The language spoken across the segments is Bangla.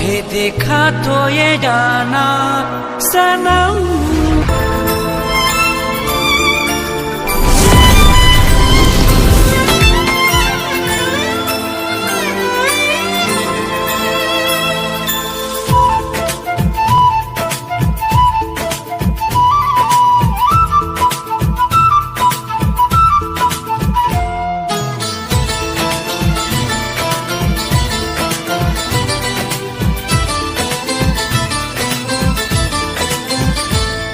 मुझे देखा तो ये जाना सनम।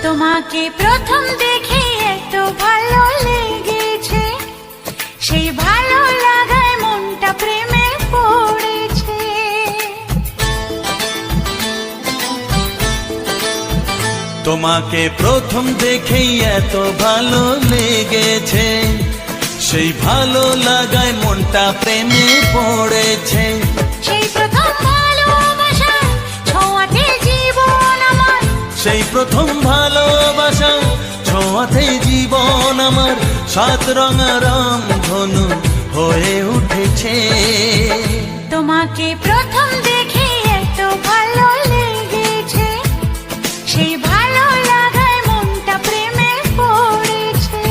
তোমাকে প্রথম দেখে এত ভালো লেগেছে, সেই ভালো লাগায় মনটা প্রেমে পড়েছে। তোমাকে প্রথম দেখেই এত ভালো লেগেছে, সেই ভালো লাগায় মনটা প্রেমে পড়েছে। সেই প্রথম ভালোবাসা ছোঁয়াতে জীবন আমার, সেই প্রথম ভালোবাসা ছোঁয়াতে জীবন আমার, সাত রঙা রং ধনু হয়ে উঠেছে। তোমাকে প্রথম দেখে এত ভালো লেগেছে, সেই ভালো লাগায় মনটা প্রেমে পড়েছে।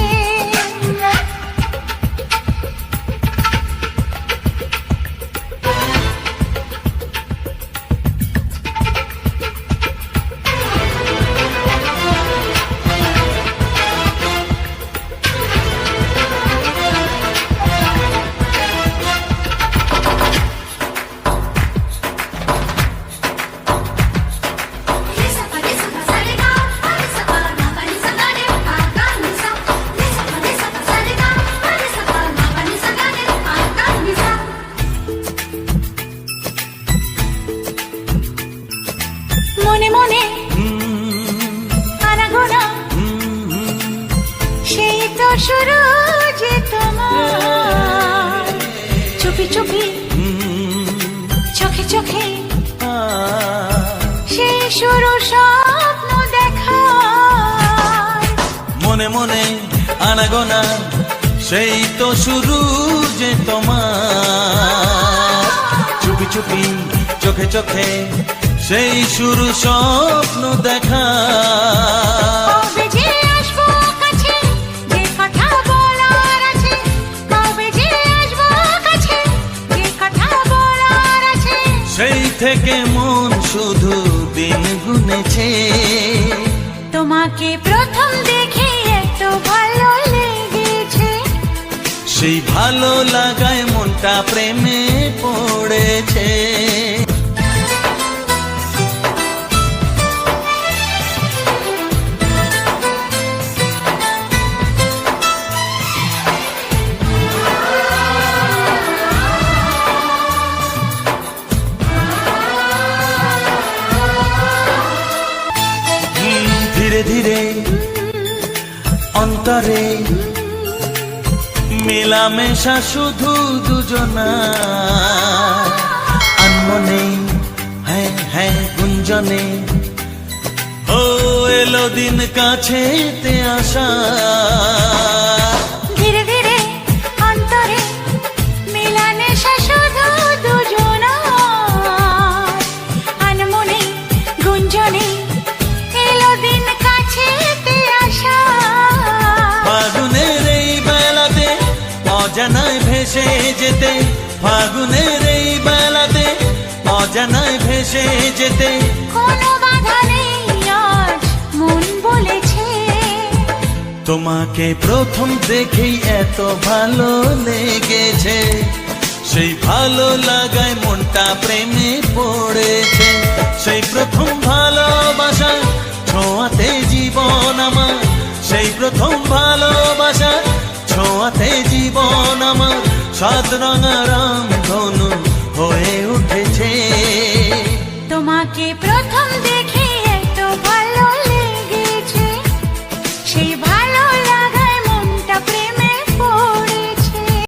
মনে মনে আনাগোনা, সেই তো শুরু যে তোমার, চুপি চুপি চোখে চোখে, সেই শুরু স্বপ্ন দেখা। মনে মনে আনাগোনা, সেই তো শুরু যে তোমার, চুপি চুপি চোখে চোখে, সেই শুরু স্বপ্ন দেখা। কবে যে আসবো কাছে, যে কথা বলার আছে, কবে যে আসবো কাছে, যে কথা বলার আছে। সেই থেকে মন শুধু দিন গুনেছে। তোমাকে প্রথম দেখে এত ভালো লেগেছে, সেই ভালো লাগায় মনটা প্রেমে পড়েছে। ধীরে ধীরে অন্তরে মেলামেশা শুধু দুজনা, আনমনে হ্যাঁ হ্যাঁ গুঞ্জনে, ও এলো দিন কাছেতে আসা। ধীরে ধীরে অন্তরে মেলামেশা শুধু দুজনা, আনমনে গুঞ্জনে, এলো দিন কাছেতে আসা। ফাগুনের এই বেলাতে অজানায় ভেসে যেতে, ফাগুনের এই বেলাতে অজানায় ভেসে যেতে, কোনো বাধা নেই আজ মন বলেছে। তোমাকে প্রথম দেখেই এত ভালো লেগেছে, সেই ভালো লাগায় মনটা প্রেমে পড়েছে। সেই প্রথম ভালোবাসা ছোঁয়াতে জীবন আমার, সেই প্রথম ভালোবাসা ছোঁয়াতে জীবন আমার, সাত রঙা রং ধনু হয়ে উঠেছে। তোমাকে